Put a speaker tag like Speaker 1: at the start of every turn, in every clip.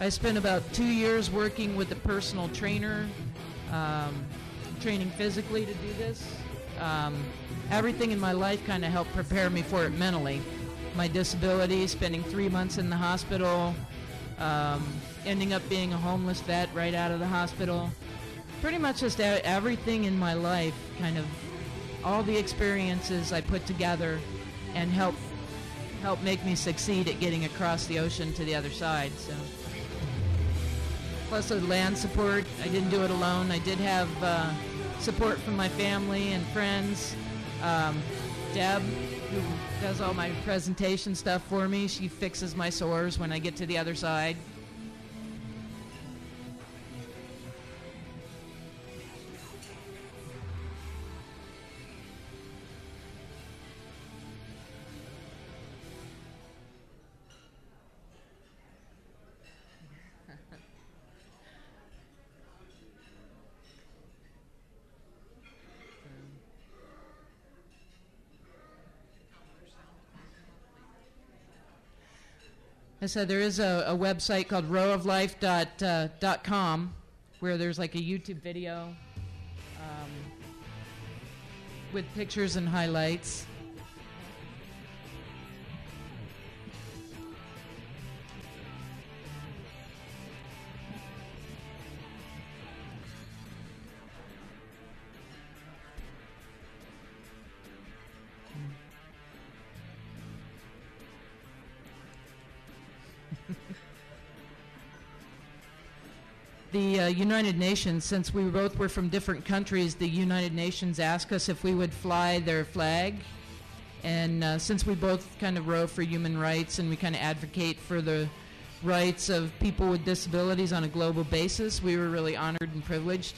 Speaker 1: I spent about 2 years working with a personal trainer, training physically to do this. Everything in my life kind of helped prepare me for it mentally. My disability, spending 3 months in the hospital, ending up being a homeless vet right out of the hospital. Pretty much just everything in my life, kind of all the experiences I put together and help make me succeed at getting across the ocean to the other side. So, plus the land support, I didn't do it alone. I did have support from my family and friends. Deb, who does all my presentation stuff for me, she fixes my sores when I get to the other side. I said there is a website called rowoflife.com where there's like a YouTube video with pictures and highlights. The United Nations, since we both were from different countries, the United Nations asked us if we would fly their flag. And since we both kind of row for human rights and we kind of advocate for the rights of people with disabilities on a global basis, we were really honored and privileged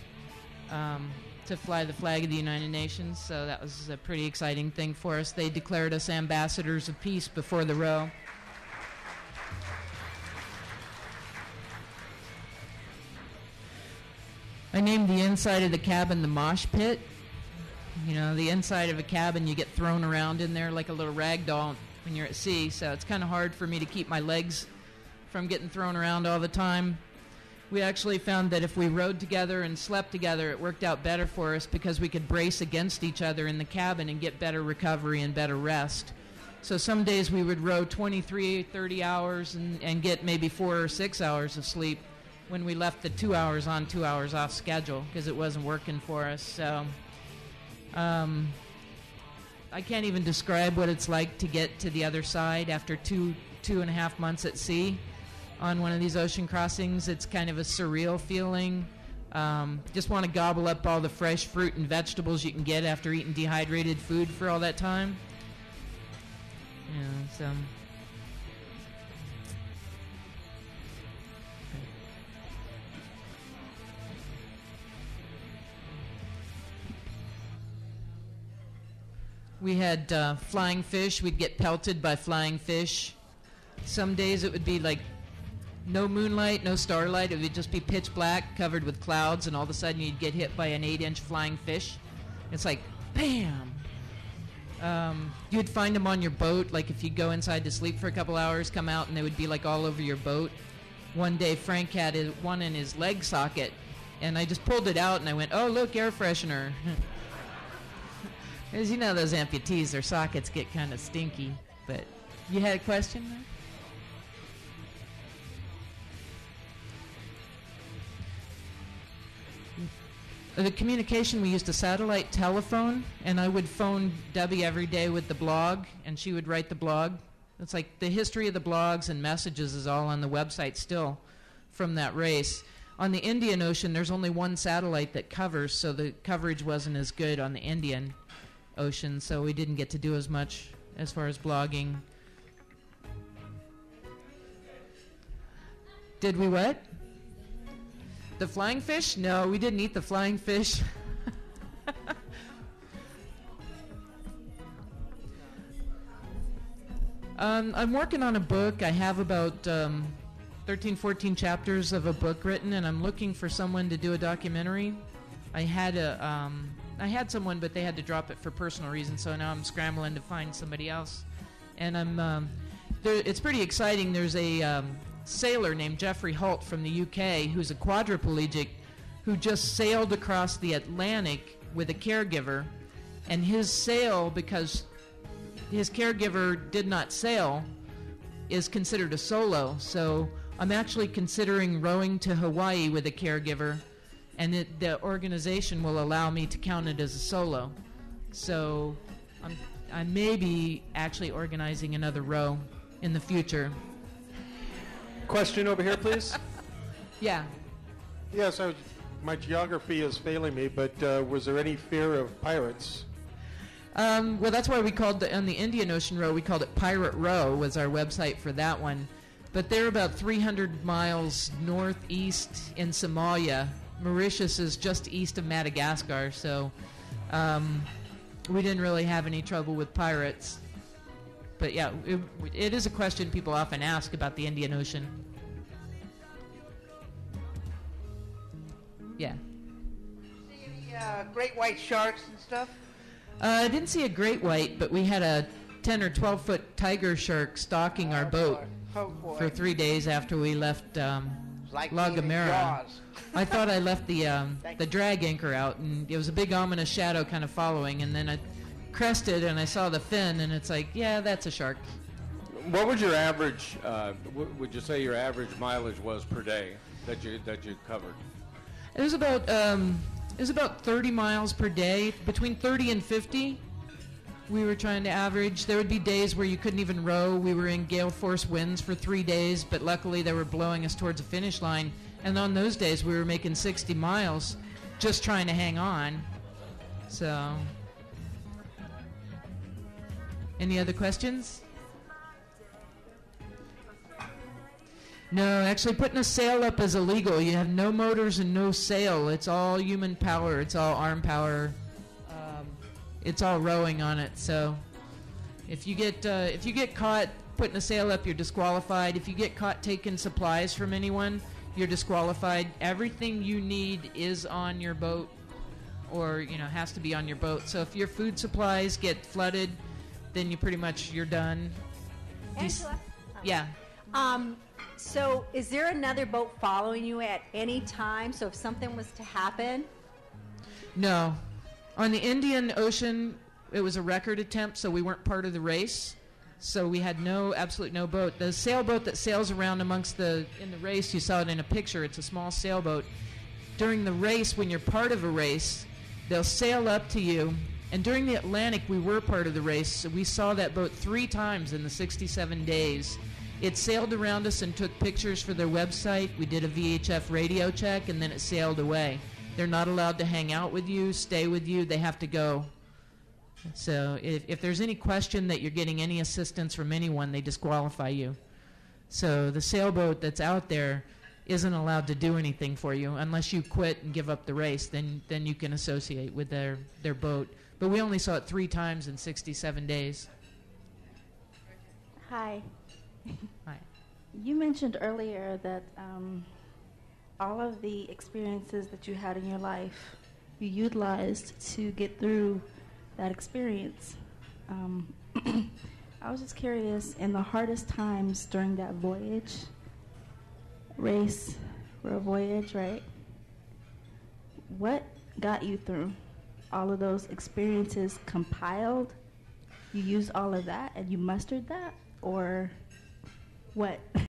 Speaker 1: to fly the flag of the United Nations. So that was a pretty exciting thing for us. They declared us ambassadors of peace before the row. I named the inside of the cabin the mosh pit. You know, the inside of a cabin, you get thrown around in there like a little rag doll when you're at sea, so it's kind of hard for me to keep my legs from getting thrown around all the time. We actually found that if we rode together and slept together, it worked out better for us because we could brace against each other in the cabin and get better recovery and better rest. So some days we would row 23, 30 hours and get maybe 4 or 6 hours of sleep when we left the 2 hours on, 2 hours off schedule because it wasn't working for us. So I can't even describe what it's like to get to the other side after two and a half months at sea on one of these ocean crossings. It's kind of a surreal feeling. Just want to gobble up all the fresh fruit and vegetables you can get after eating dehydrated food for all that time. Yeah, so... We had flying fish. We'd get pelted by flying fish. Some days it would be like no moonlight, no starlight. It would just be pitch black, covered with clouds, and all of a sudden you'd get hit by an 8-inch flying fish. It's like, bam! You'd find them on your boat, like if you go inside to sleep for a couple hours, come out, and they would be like all over your boat. One day Frank had one in his leg socket, and I just pulled it out, and I went, oh, look, air freshener. As you know, those amputees, their sockets get kind of stinky. But you had a question there? The communication, we used a satellite telephone, and I would phone Debbie every day with the blog, and she would write the blog. It's like the history of the blogs and messages is all on the website still from that race. On the Indian Ocean, there's only one satellite that covers, so the coverage wasn't as good on the Indian Ocean, so we didn't get to do as much as far as blogging. Did we what? The flying fish? No, we didn't eat the flying fish. I'm working on a book. I have about 13, 14 chapters of a book written, and I'm looking for someone to do a documentary. I had someone, but they had to drop it for personal reasons, so now I'm scrambling to find somebody else. And it's pretty exciting. There's a sailor named Jeffrey Holt from the UK who's a quadriplegic who just sailed across the Atlantic with a caregiver, and his sail, because his caregiver did not sail, is considered a solo. So I'm actually considering rowing to Hawaii with a caregiver, and the organization will allow me to count it as a solo. So I may be actually organizing another row in the future.
Speaker 2: Question over here, please.
Speaker 1: Yeah.
Speaker 3: Yes, my geography is failing me, but was there any fear of pirates?
Speaker 1: Well, that's why we called on the Indian Ocean Row, we called it Pirate Row, was our website for that one. But they're about 300 miles northeast in Somalia. Mauritius is just east of Madagascar, so we didn't really have any trouble with pirates. But yeah, it is a question people often ask about the Indian Ocean. Yeah.
Speaker 4: See any great white sharks and stuff?
Speaker 1: I didn't see a great white, but we had a 10 or 12-foot tiger shark stalking our boat for 3 days after we left
Speaker 4: Like
Speaker 1: La
Speaker 4: being in
Speaker 1: Gomera.
Speaker 4: Jaws.
Speaker 1: I thought I left the drag anchor out, and it was a big ominous shadow kind of following, and then I crested and I saw the fin, and it's like, yeah, that's a shark.
Speaker 2: What was your average, would you say your average mileage was per day that you covered?
Speaker 1: It was about 30 miles per day, between 30 and 50. We were trying to average. There would be days where you couldn't even row. We were in gale force winds for 3 days, but luckily they were blowing us towards the finish line. And on those days, we were making 60 miles just trying to hang on. So, any other questions? No, actually putting a sail up is illegal. You have no motors and no sail. It's all human power. It's all arm power. It's all rowing on it. So if you get caught putting a sail up, you're disqualified. If you get caught taking supplies from anyone, you're disqualified. Everything you need is on your boat, or has to be on your boat. So if your food supplies get flooded, then you're done.
Speaker 5: Angela?
Speaker 1: Yeah.
Speaker 5: So is there another boat following you at any time? So if something was to happen?
Speaker 1: No. On the Indian Ocean, it was a record attempt, so we weren't part of the race. So we had absolutely no boat. The sailboat that sails around in the race, you saw it in a picture, it's a small sailboat. During the race, when you're part of a race, they'll sail up to you. And during the Atlantic, we were part of the race, so we saw that boat 3 times in the 67 days. It sailed around us and took pictures for their website. We did a VHF radio check, and then it sailed away. They're not allowed to hang out with you, stay with you. They have to go. So if there's any question that you're getting any assistance from anyone, they disqualify you. So the sailboat that's out there isn't allowed to do anything for you unless you quit and give up the race. Then you can associate with their boat. But we only saw it 3 times in 67 days.
Speaker 6: Hi.
Speaker 1: Hi.
Speaker 6: You mentioned earlier that all of the experiences that you had in your life, you utilized to get through that experience. I was just curious, in the hardest times during that voyage, voyage, right? What got you through all of those experiences compiled? You used all of that and you mustered that, or what?